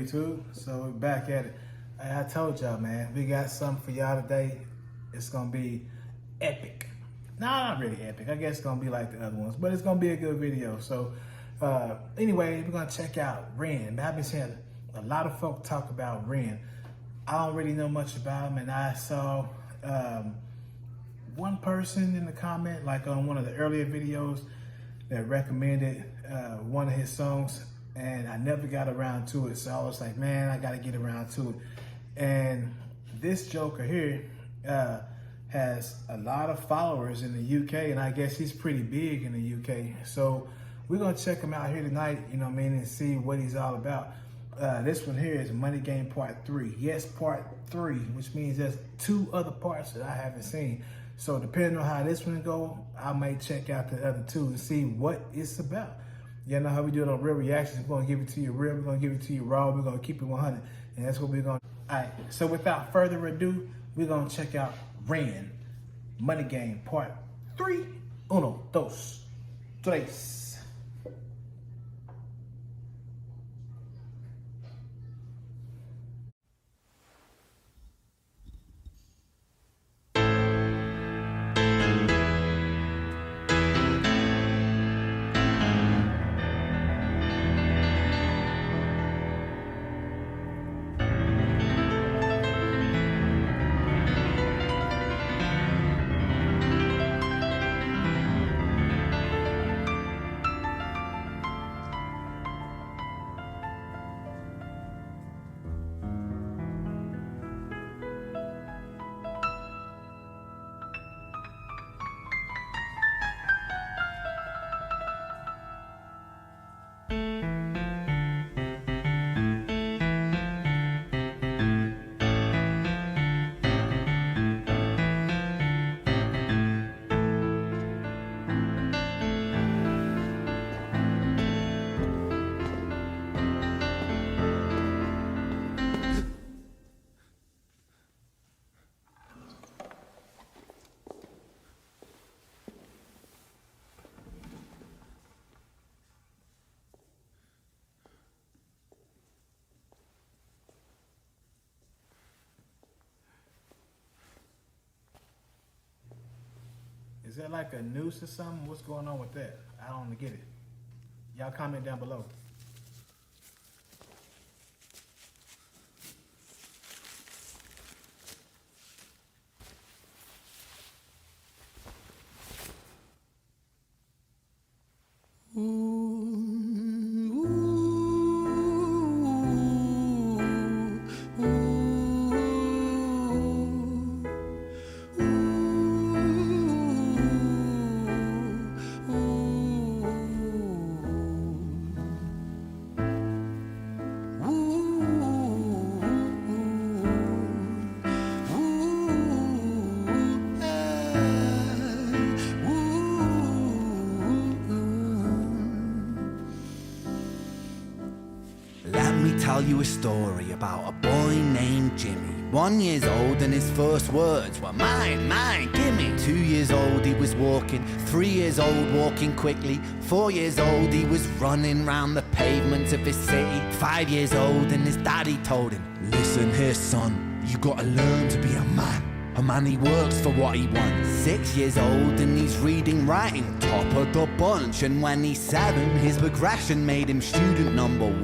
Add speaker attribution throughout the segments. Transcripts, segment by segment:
Speaker 1: YouTube? So we're back at it. I told y'all, man, we got something for y'all today. It's gonna be epic. No, not really epic. I guess it's gonna be like the other ones, but it's gonna be a good video. So anyway, we're gonna check out Ren. I've been seeing a lot of folk talk about Ren. I don't really know much about him, and I saw one person in the comment, like on one of the earlier videos, that recommended one of his songs, and I never got around to it. So I was like, man, I gotta get around to it. And this joker here has a lot of followers in the UK, and I guess he's pretty big in the UK. So we're gonna check him out here tonight, you know what I mean, and see what he's all about. This one here is Money Game Part 3. Yes, Part 3, which means there's 2 other parts that I haven't seen. So depending on how this one go, I might check out the other 2 and see what it's about. You know how we do it on Real Reactions. We're gonna give it to you real, we're gonna give it to you raw, we're gonna keep it 100. And that's what we're gonna do. All right, so without further ado, we're gonna check out Ren, Money Game Part 3. Uno, dos, tres. Is that like a noose or something? What's going on with that? I don't get it. Y'all comment down below.
Speaker 2: Tell you a story about a boy named Jimmy. 1 year old and his first words were mine, mine, gimme. 2 years old he was walking, 3 years old walking quickly. 4 years old he was running round the pavements of his city. 5 years old and his daddy told him, listen here son, you gotta learn to be a man. A man, he works for what he wants. 6 years old and he's reading, writing, top of the bunch. And when he's 7, his progression made him student number 1.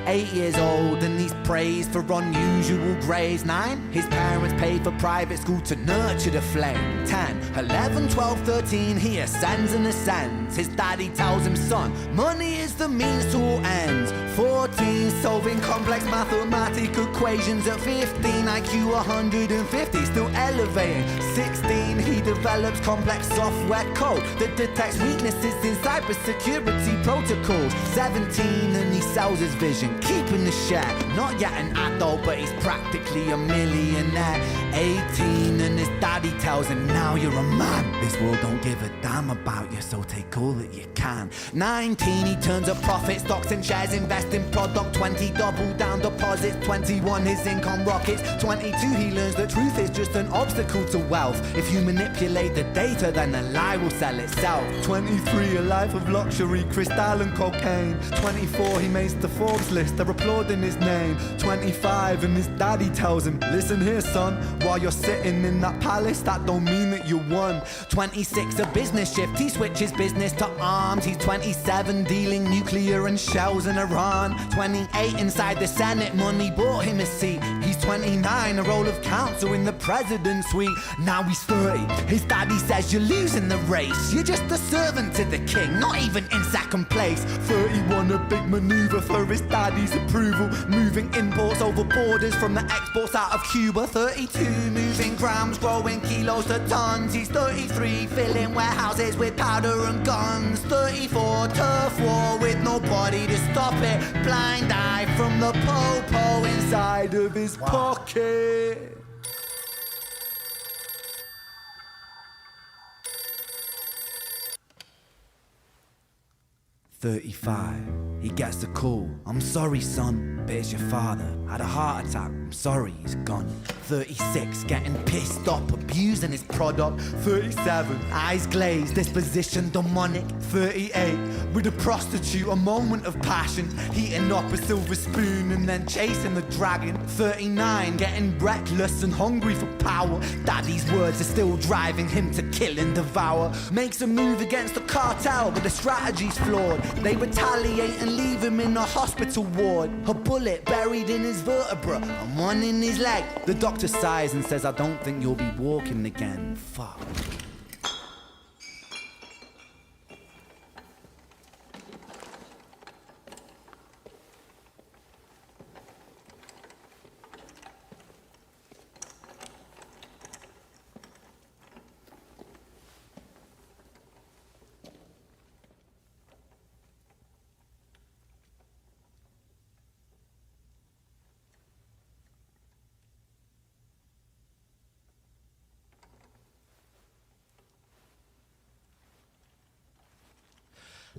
Speaker 2: 8 years old and he's praised for unusual grades. 9, his parents paid for private school to nurture the flame. 10, 11, 12, 13, he ascends and ascends. His daddy tells him, son, money is the means to all ends. 14, solving complex mathematical equations. At 15, IQ 150, still elevating. 16, he develops complex software code that detects weaknesses in cybersecurity protocols. 17, and he sells his vision, keeping the share. Not yet an adult, but he's practically a millionaire. 18, and his daddy tells him, now you're a man. This world don't give a damn about you, so take all that you can. 19, he turns a profit, stocks and shares, invest in product. 20, double down deposits. 21, his income rockets. 22, he learns the truth is just an obstacle to wealth. If you manipulate the data, then the lie will sell itself. 23, a life of luxury, crystal and cocaine. 24, he makes the Forbes list, they're applauding his name. 25, and his daddy tells him, listen here son, while you're sitting in that palace, that don't mean that you won. 26, a business shift, he switches business to arms. He's 27, dealing nuclear and shells in Iran. 28, inside the Senate, money bought him a seat. He's 29, a role of counsel in the president's suite. Now he's 30, his daddy says you're losing the race. You're just a servant to the king, not even in second place. 31, a big maneuver for his daddy's approval, moving imports over borders from the exports out of Cuba. 32, moving grams, growing kilos to tons. He's 33, filling warehouses with powder and guns. 34, turf war with nobody to stop it. Blind eye from the po-po inside of his pocket. "35, he gets the call. I'm sorry, son, but it's your father. Had a heart attack. I'm sorry, he's gone. 36, getting pissed off, abusing his product. 37, eyes glazed, disposition demonic. 38, with a prostitute, a moment of passion, heating up a silver spoon and then chasing the dragon. 39, getting reckless and hungry for power. Daddy's words are still driving him to kill and devour. Makes a move against the cartel, but the strategy's flawed. They retaliate and leave him in a hospital ward. A bullet buried in his vertebra and one in his leg. The doctor sighs and says, I don't think you'll be walking again. Fuck.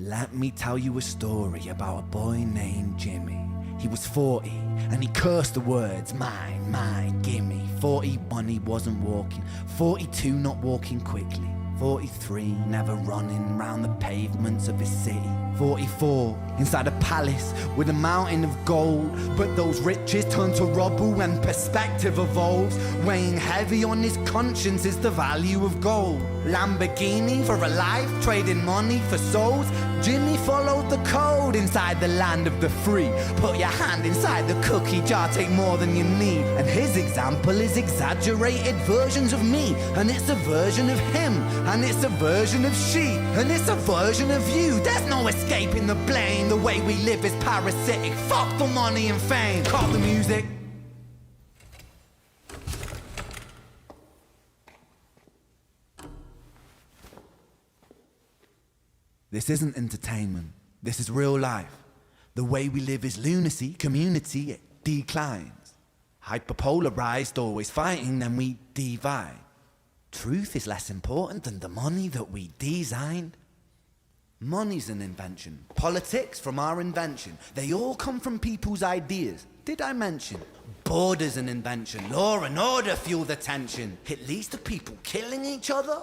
Speaker 2: Let me tell you a story about a boy named Jimmy. He was 40 and he cursed the words, mine, mine, gimme. 41, he wasn't walking. 42, not walking quickly. 43, never running round the pavements of his city. 44, inside a palace with a mountain of gold. But those riches turn to rubble when perspective evolves. Weighing heavy on his conscience is the value of gold. Lamborghini for a life, trading money for souls. Jimmy followed the code inside the land of the free. Put your hand inside the cookie jar, take more than you need. And his example is exaggerated versions of me. And it's a version of him, and it's a version of she, and it's a version of you. There's no escaping the blame. The way we live is parasitic. Fuck the money and fame. Cut the music. This isn't entertainment. This is real life. The way we live is lunacy, community, it declines. Hyperpolarized, always fighting, then we divide. Truth is less important than the money that we designed. Money's an invention. Politics from our invention. They all come from people's ideas. Did I mention? Border's an invention. Law and order fuel the tension. It leads to people killing each other.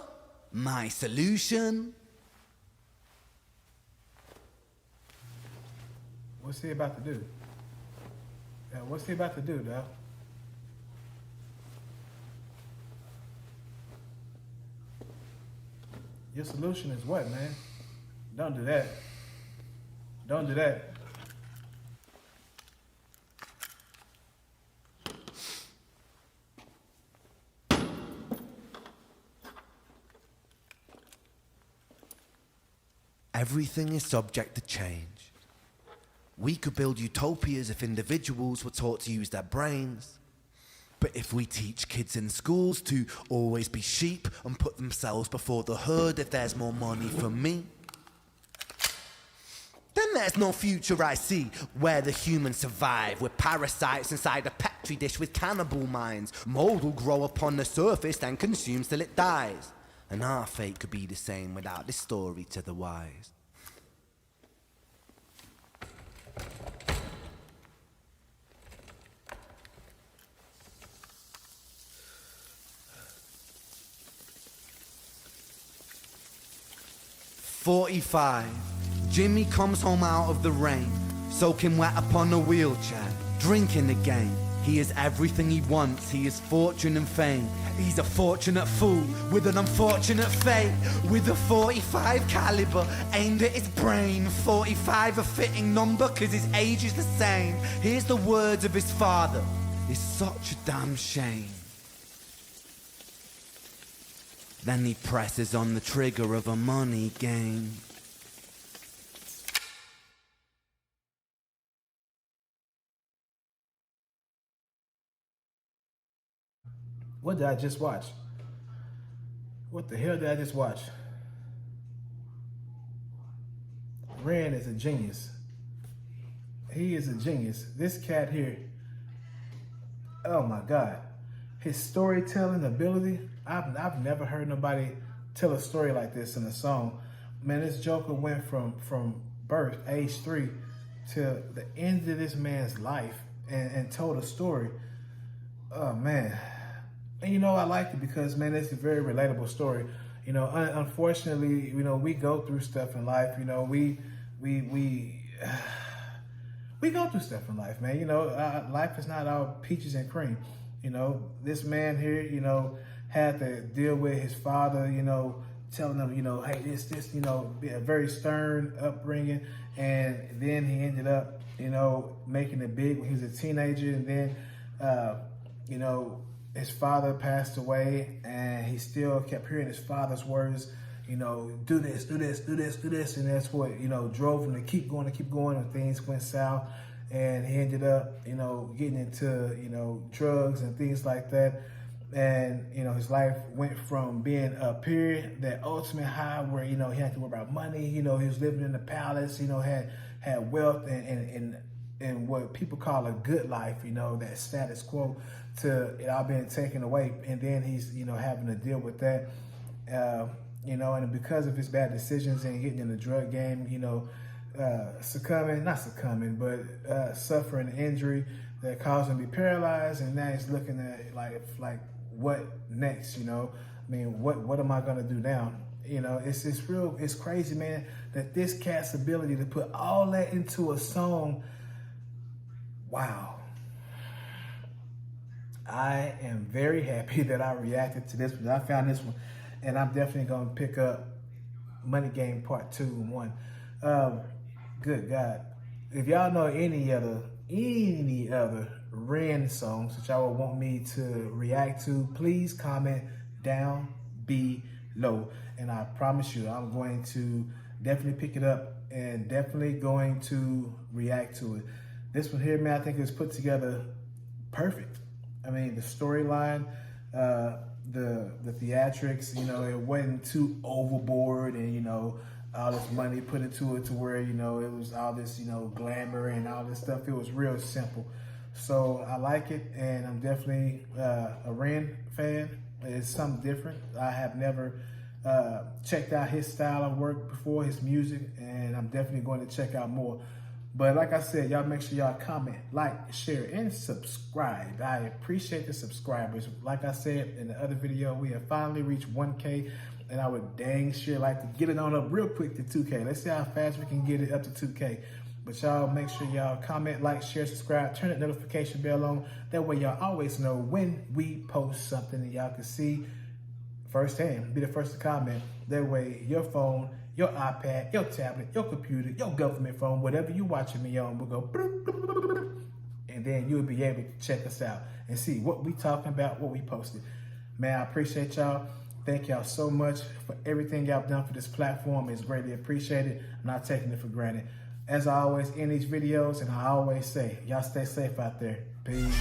Speaker 2: My solution?
Speaker 1: What's he about to do? Yeah, what's he about to do, dog? Your solution is what, man? Don't do that. Don't do that.
Speaker 2: Everything is subject to change. We could build utopias if individuals were taught to use their brains. But if we teach kids in schools to always be sheep and put themselves before the herd if there's more money for me, then there's no future I see where the humans survive. We're parasites inside a petri dish with cannibal minds. Mold will grow upon the surface and consumes till it dies. And our fate could be the same without this story to the wise. 45. Jimmy comes home out of the rain, soaking wet upon a wheelchair, drinking again. He is everything he wants, he is fortune and fame. He's a fortunate fool with an unfortunate fate. With a 45 caliber aimed at his brain. 45 a fitting number cause his age is the same. Here's the words of his father, it's such a damn shame. Then he presses on the trigger of a money game.
Speaker 1: What did I just watch? What the hell did I just watch? Ren is a genius. He is a genius. This cat here, oh my God. His storytelling ability, I've never heard nobody tell a story like this in a song. Man, this Joker went from birth, age 3, to the end of this man's life and told a story. Oh man. And you know, I like it because, man, it's a very relatable story. You know, unfortunately, you know, we go through stuff in life. You know, we go through stuff in life, man. You know, life is not all peaches and cream. You know, this man here, you know, had to deal with his father, you know, telling him, you know, hey, this, you know, a very stern upbringing. And then he ended up, you know, making it big when he was a teenager. And then, you know, his father passed away, and he still kept hearing his father's words, you know, do this, do this, do this, do this. And that's what, you know, drove him to keep going, and things went south. And he ended up, you know, getting into, you know, drugs and things like that. And, you know, his life went from being a period, that ultimate high where, you know, he had to worry about money. You know, he was living in the palace, you know, had wealth and what people call a good life, you know, that status quo, to it all being taken away. And then he's, you know, having to deal with that, you know, and because of his bad decisions and getting in the drug game, you know, suffering an injury that caused him to be paralyzed. And now he's looking at like what next, you know? I mean, what am I gonna do now? You know, it's crazy, man, that this cat's ability to put all that into a song. Wow. I am very happy that I reacted to this one. I found this one, and I'm definitely going to pick up Money Game Part 2 and 1. Good God. If y'all know any other Ren songs that y'all would want me to react to, please comment down below. And I promise you, I'm going to definitely pick it up and definitely going to react to it. This one here, man, I think is put together perfect. I mean, the storyline, the theatrics, you know, it wasn't too overboard, and, you know, all this money put into it to where, you know, it was all this, you know, glamour and all this stuff. It was real simple. So I like it, and I'm definitely a Ren fan. It's something different. I have never checked out his style of work before, his music, and I'm definitely going to check out more. But like I said, y'all make sure y'all comment, like, share, and subscribe. I appreciate the subscribers. Like I said in the other video, we have finally reached 1K, and I would dang sure like to get it on up real quick to 2K. Let's see how fast we can get it up to 2K. But y'all make sure y'all comment, like, share, subscribe, turn that notification bell on. That way y'all always know when we post something and y'all can see firsthand. Be the first to comment. That way your phone, your iPad, your tablet, your computer, your government phone, whatever you watching me on, will go bloop, bloop, bloop, bloop, and then you'll be able to check us out and see what we talking about, what we posted. Man, I appreciate y'all. Thank y'all so much for everything y'all done for this platform. It's greatly appreciated. I'm not taking it for granted. As I always end these videos, and I always say, y'all stay safe out there. Peace.